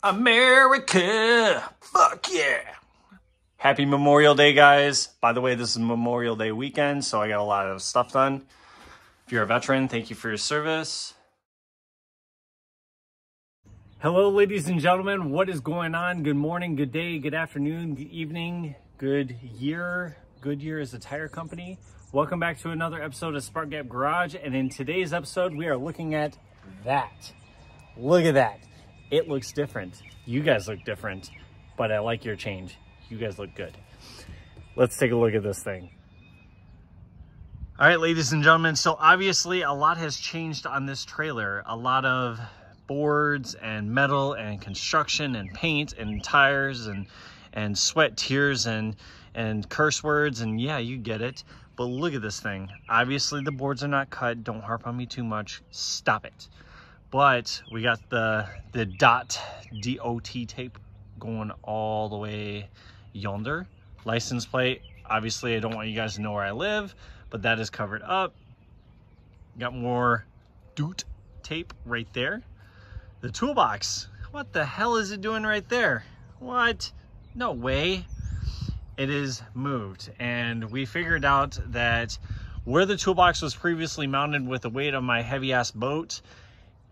America! Fuck yeah! Happy Memorial Day, guys. By the way, this is Memorial Day weekend, so I got a lot of stuff done. If you're a veteran, thank you for your service. Hello, ladies and gentlemen. What is going on? Good morning, good day, good afternoon, good evening, good year. Goodyear is a tire company. Welcome back to another episode of Spark Gap Garage. And in today's episode, we are looking at that. Look at that. It looks different. You guys look different, but I like your change. You guys look good. Let's take a look at this thing. All right, ladies and gentlemen. So obviously a lot has changed on this trailer. A lot of boards and metal and construction and paint and tires and sweat, tears and curse words. And yeah, you get it. But look at this thing. Obviously the boards are not cut. Don't harp on me too much. Stop it. But we got the dot tape going all the way yonder. License plate. Obviously, I don't want you guys to know where I live, but that is covered up. Got more doot tape right there. The toolbox. What the hell is it doing right there? What? No way. It is moved. And we figured out that where the toolbox was previously mounted with the weight of my heavy ass boat,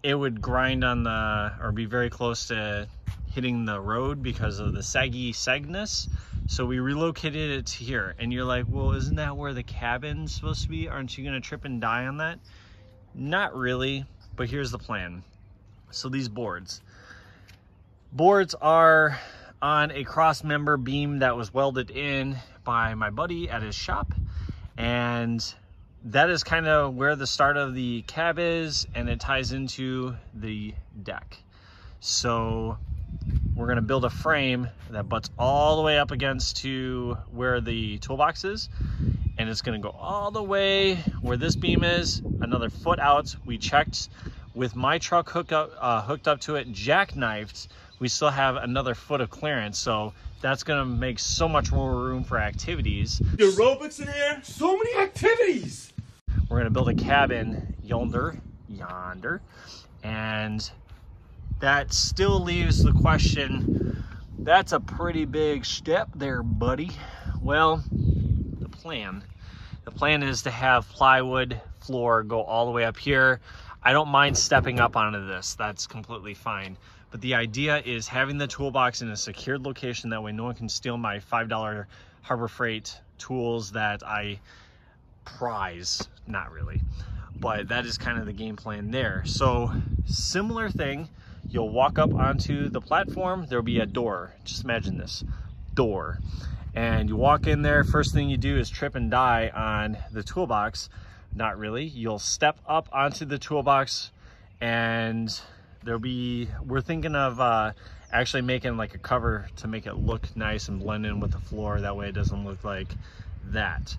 it would grind on or be very close to hitting the road because of the sagness. So we relocated it to here. And you're like, well, isn't that where the cabin's supposed to be? Aren't you gonna trip and die on that? Not really, but here's the plan. So these boards are on a cross member beam that was welded in by my buddy at his shop. And that is kind of where the start of the cab is, and it ties into the deck. So we're gonna build a frame that butts all the way up against to where the toolbox is, and it's gonna go all the way where this beam is, another foot out. We checked with my truck hooked up to it, jackknifed. We still have another foot of clearance, so that's gonna make so much more room for activities. The aerobics in here, so many activities. We're gonna build a cabin yonder, and that still leaves the question, that's a pretty big step there, buddy. Well, the plan is to have plywood floor go all the way up here. I don't mind stepping up onto this, that's completely fine. But the idea is having the toolbox in a secured location, that way no one can steal my $5 Harbor Freight tools that I prize. Not really, but that is kind of the game plan there. So similar thing, you'll walk up onto the platform, there'll be a door. Just imagine this door, and you walk in there. First thing you do is trip and die on the toolbox. Not really. You'll step up onto the toolbox, and we're thinking of actually making like a cover to make it look nice and blend in with the floor. That way it doesn't look like that.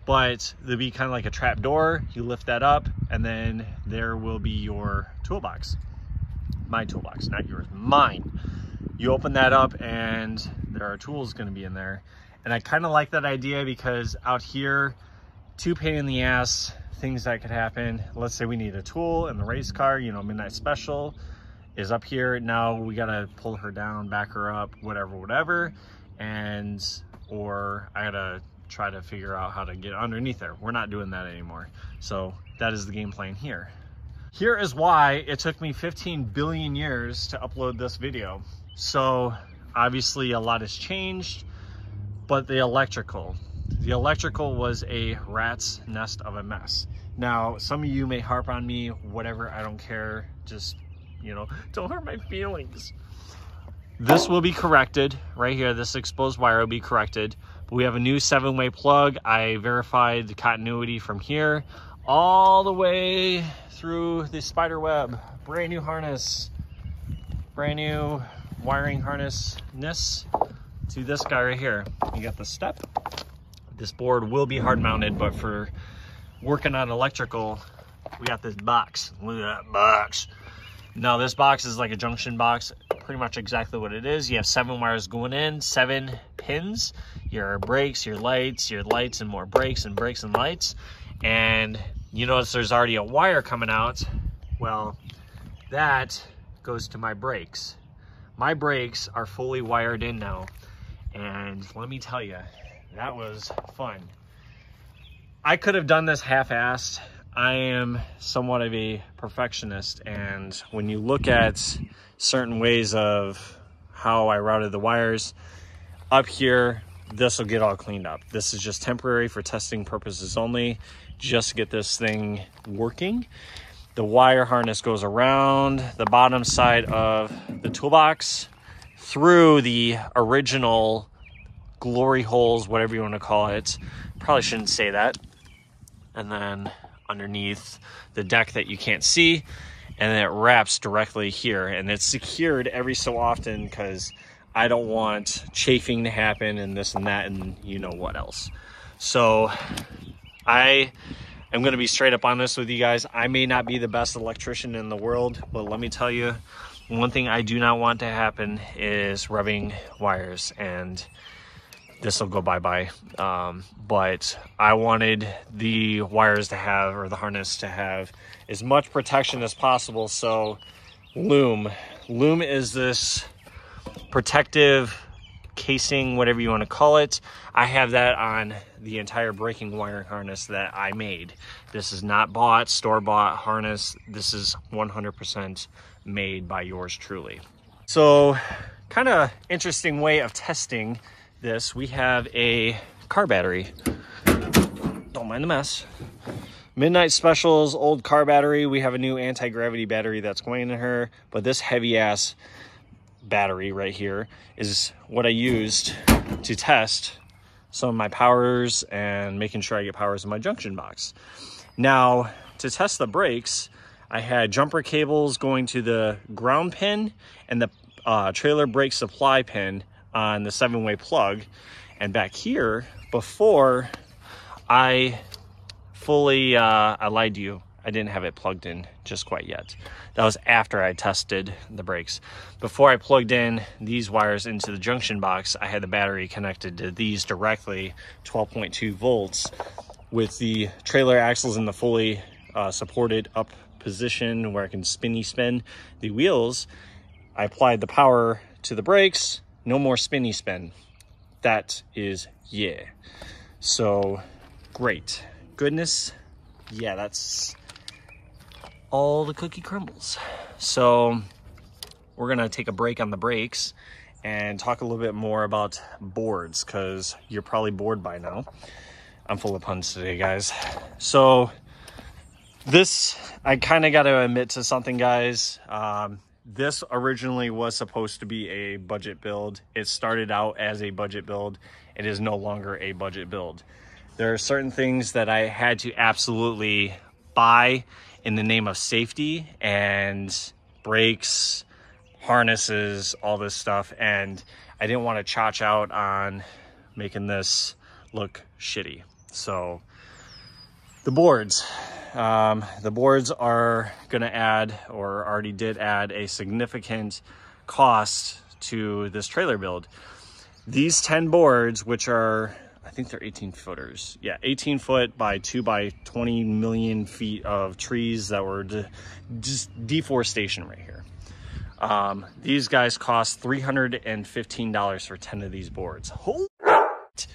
But there'll be kind of like a trap door. You lift that up, and then there will be your toolbox. My toolbox, not yours, mine. You open that up, and there are tools going to be in there. And I kind of like that idea because out here, too pain in the ass things that could happen. Let's say we need a tool in the race car, you know, Midnight Special is up here. Now we got to pull her down, back her up, whatever. Or I got to try to figure out how to get underneath there. We're not doing that anymore. So that is the game plan here. Here is why it took me 15 billion years to upload this video. So obviously a lot has changed, but the electrical was a rat's nest of a mess. Now, some of you may harp on me, whatever, I don't care. Just, you know, don't hurt my feelings. This will be corrected right here. This exposed wire will be corrected. We have a new 7-way plug. I verified the continuity from here all the way through the spider web. Brand new harness, brand new wiring harness to this guy right here. You got the step. This board will be hard mounted, but for working on electrical, we got this box. Look at that box. Now this box is like a junction box, pretty much exactly what it is. You have 7 wires going in, 7 pins, your brakes, your lights, and more brakes and lights. And you notice there's already a wire coming out. Well, that goes to my brakes. my brakes are fully wired in now. And let me tell you, that was fun. I could have done this half-assed. I am somewhat of a perfectionist, and when you look at certain ways of how I routed the wires, up here, this will get all cleaned up. This is just temporary for testing purposes only, just to get this thing working. The wire harness goes around the bottom side of the toolbox through the original glory holes, whatever you want to call it. Probably shouldn't say that. And then underneath the deck that you can't see, and then it wraps directly here, and it's secured every so often because I don't want chafing to happen and this and that and you know what else. So I am going to be straight up honest with you guys. I may not be the best electrician in the world, but let me tell you, one thing I do not want to happen is rubbing wires, and this will go bye-bye. But I wanted the wires to have, or the harness to have, as much protection as possible. So Loom is this protective casing, whatever you want to call it. I have that on the entire braking wiring harness that I made. This is not bought, store-bought harness. This is 100% made by yours truly. So kind of interesting way of testing this. We have a car battery. Don't mind the mess. Midnight Specials old car battery. We have a new anti-gravity battery that's going in her, but this heavy ass battery right here is what I used to test some of my powers and making sure I get powers in my junction box. Now, to test the brakes, I had jumper cables going to the ground pin and the trailer brake supply pin on the 7-way plug. And back here, before I fully, I lied to you, I didn't have it plugged in just quite yet. That was after I tested the brakes. Before I plugged in these wires into the junction box, I had the battery connected to these directly, 12.2 volts, with the trailer axles in the fully supported up position where I can spin the wheels. I applied the power to the brakes. No more spinny spin. That is yeah. So great. Goodness. Yeah, that's all the cookie crumbles. So we're gonna take a break on the brakes and talk a little bit more about boards, because you're probably bored by now. I'm full of puns today, guys. So this, I kind of got to admit to something, guys. This originally was supposed to be a budget build. It started out as a budget build. It is no longer a budget build. There are certain things that I had to absolutely buy in the name of safety and brakes, harnesses, all this stuff. And I didn't want to chotch out on making this look shitty. So the boards. The boards are going to add, or already did add, a significant cost to this trailer build. These 10 boards, which are, I think they're 18 footers. Yeah, 18 foot by 2 by 20 million feet of trees that were just deforestation right here. These guys cost $315 for 10 of these boards. Holy shit.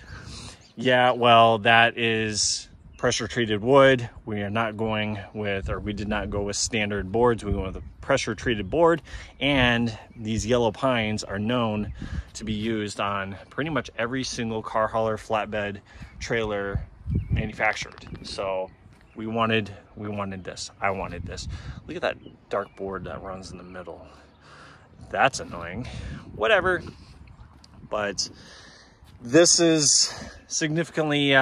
Yeah, well, that is pressure treated wood. We are not going with, or we did not go with standard boards. We went with a pressure treated board, and these yellow pines are known to be used on pretty much every single car hauler, flatbed, trailer manufactured. So we wanted this. I wanted this. Look at that dark board that runs in the middle. That's annoying. Whatever. But this is significantly,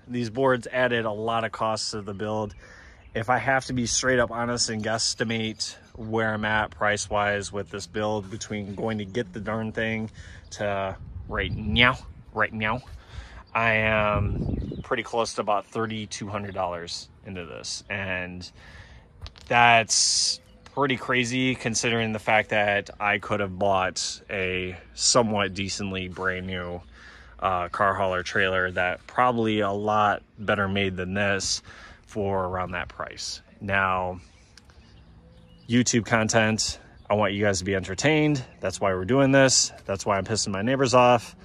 these boards added a lot of costs to the build. If I have to be straight up honest and guesstimate where I'm at price wise with this build, between going to get the darn thing to right now, I am pretty close to about $3,200 into this. And that's pretty crazy considering the fact that I could have bought a somewhat decently brand new car hauler trailer that probably a lot better made than this for around that price. Now, YouTube content, I want you guys to be entertained. That's why we're doing this. That's why I'm pissing my neighbors off.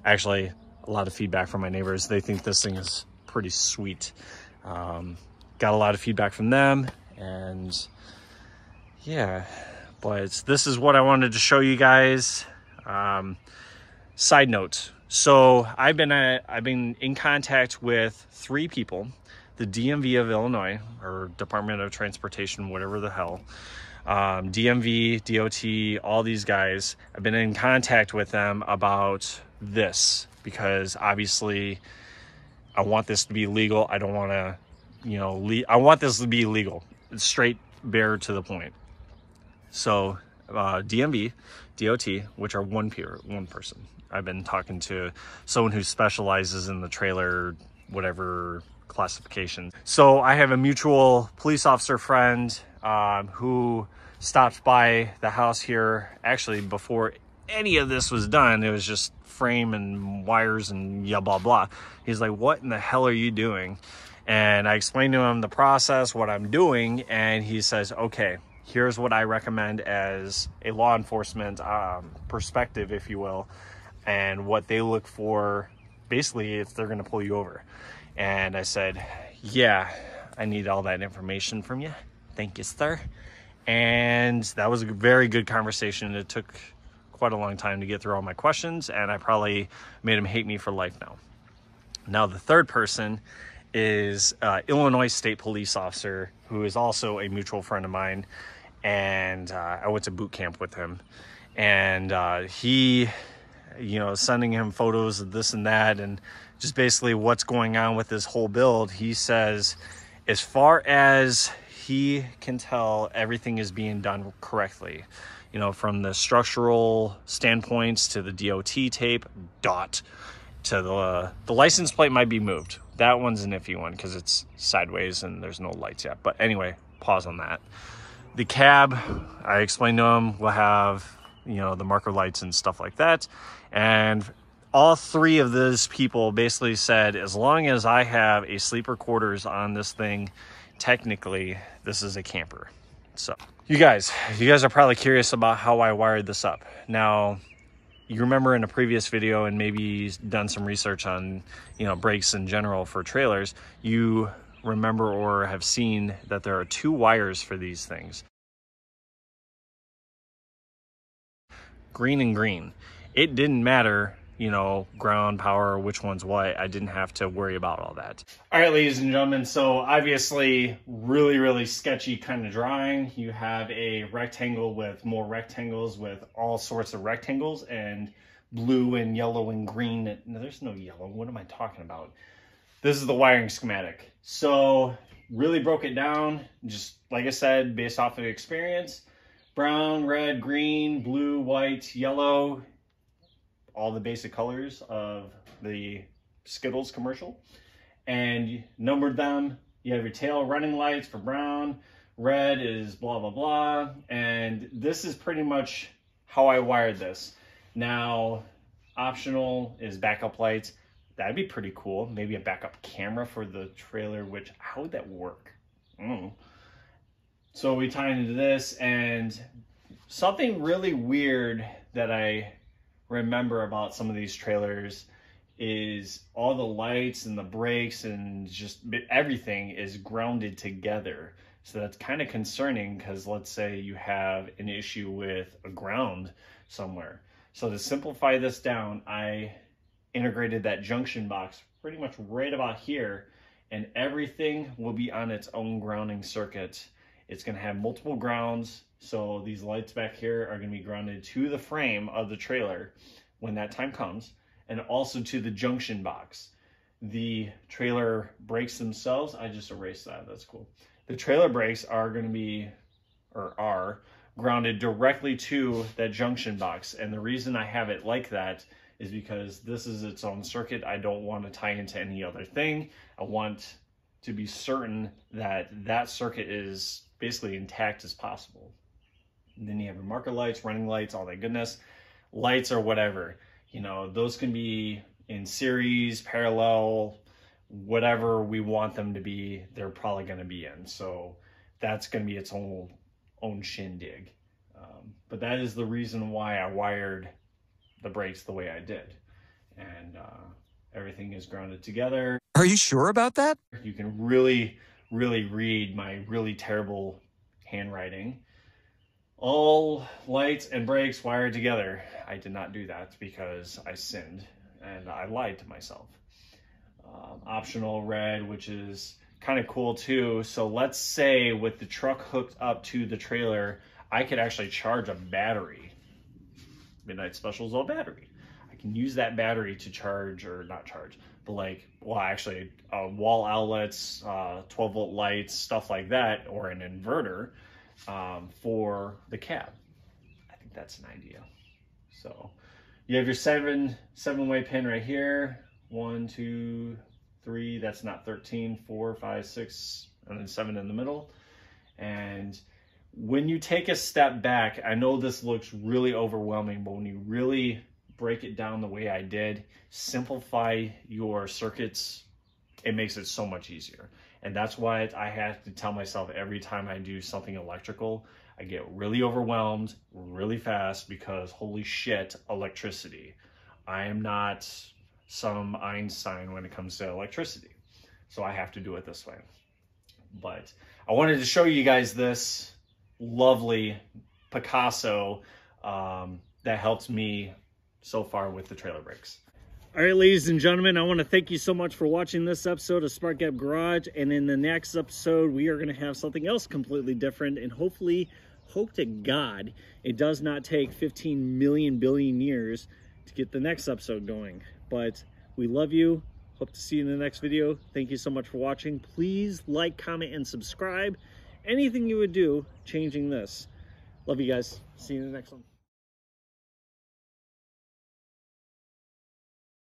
Actually, a lot of feedback from my neighbors. They think this thing is pretty sweet. Got a lot of feedback from them, and yeah, but this is what I wanted to show you guys. Side note, so I've been in contact with 3 people, the DMV of Illinois, or Department of Transportation, whatever the hell, DMV, DOT, all these guys. I've been in contact with them about this because obviously I want this to be legal. I don't want to, you know, I want this to be legal. It's straight, bare to the point. So DMV, DOT, which are one person. I've been talking to someone who specializes in the trailer, whatever classification. So I have a mutual police officer friend who stopped by the house here. Actually, before any of this was done, it was just frame and wires and yeah, blah, blah. He's like, what in the hell are you doing? And I explained to him the process, what I'm doing. And he says, okay, here's what I recommend as a law enforcement perspective, if you will, and what they look for basically if they're going to pull you over. And I said, yeah, I need all that information from you. Thank you, sir. And that was a very good conversation. It took quite a long time to get through all my questions, and I probably made him hate me for life now. Now, the third person is Illinois State Police officer, who is also a mutual friend of mine, and I went to boot camp with him. And he, you know, sending him photos of this and that, and just basically what's going on with this whole build. He says, as far as he can tell, everything is being done correctly. You know, from the structural standpoints to the DOT tape, dot, to the license plate might be moved. That one's an iffy one because it's sideways and there's no lights yet. But anyway, pause on that. The cab, I explained to him, will have, you know, the marker lights and stuff like that. And all 3 of those people basically said, as long as I have a sleeper quarters on this thing, technically this is a camper. So you guys are probably curious about how I wired this up. Now, you remember in a previous video, and maybe done some research on, you know, brakes in general for trailers, you remember or have seen that there are 2 wires for these things. Green and green. It didn't matter, you know, ground, power, which one's what. I didn't have to worry about all that. All right, ladies and gentlemen, so obviously really sketchy kind of drawing. You have a rectangle with more rectangles with all sorts of rectangles, and blue and yellow and green. No, there's no yellow. What am I talking about? This is the wiring schematic. So really broke it down, just like I said, based off of experience. Brown, red, green, blue, white, yellow, all the basic colors of the Skittles commercial, and numbered them. You have your tail running lights for brown, red is blah, blah, blah. And this is pretty much how I wired this. Now, optional is backup lights. That'd be pretty cool. Maybe a backup camera for the trailer, which, how would that work? I don't know. So we tie into this, and something really weird that I remember about some of these trailers is all the lights and the brakes and just everything is grounded together. So that's kind of concerning, because let's say you have an issue with a ground somewhere. So to simplify this down, I integrated that junction box pretty much right about here, and everything will be on its own grounding circuit. It's going to have multiple grounds. So these lights back here are going to be grounded to the frame of the trailer when that time comes, and also to the junction box. The trailer brakes themselves, I just erased that, that's cool. The trailer brakes are going to be, or are, grounded directly to that junction box. And the reason I have it like that is because this is its own circuit. I don't want to tie into any other thing. I want to be certain that that circuit is basically intact as possible. And then you have your marker lights, running lights, all that goodness. Lights or whatever, you know, those can be in series, parallel, whatever we want them to be, they're probably going to be in. So that's going to be its own shindig. But that is the reason why I wired the brakes the way I did. And everything is grounded together. Are you sure about that? You can really, really read my really terrible handwriting. All lights and brakes wired together. I did not do that because I sinned and I lied to myself. Optional red, which is kind of cool too. So let's say with the truck hooked up to the trailer, I could actually charge a battery. Midnight Special is all battery. I can use that battery to charge, or not charge, but like, well, actually wall outlets, 12-volt lights, stuff like that, or an inverter for the cab. I think that's an idea. So you have your seven-way pin right here. 1, 2, 3, that's not 13, 4, 5, 6, and then 7 in the middle. And when you take a step back, I know this looks really overwhelming, but when you really break it down the way I did, simplify your circuits, it makes it so much easier. And that's why I have to tell myself every time I do something electrical, I get really overwhelmed really fast because holy shit, electricity. I am not some Einstein when it comes to electricity. So I have to do it this way. But I wanted to show you guys this lovely Picasso that helps me so far with the trailer brakes. All right, ladies and gentlemen, I want to thank you so much for watching this episode of Spark Gap Garage. And in the next episode, we are going to have something else completely different. And hopefully, hope to God, it does not take 15 million billion years to get the next episode going. But we love you. Hope to see you in the next video. Thank you so much for watching. Please like, comment, and subscribe. Anything you would do changing this. Love you guys. See you in the next one.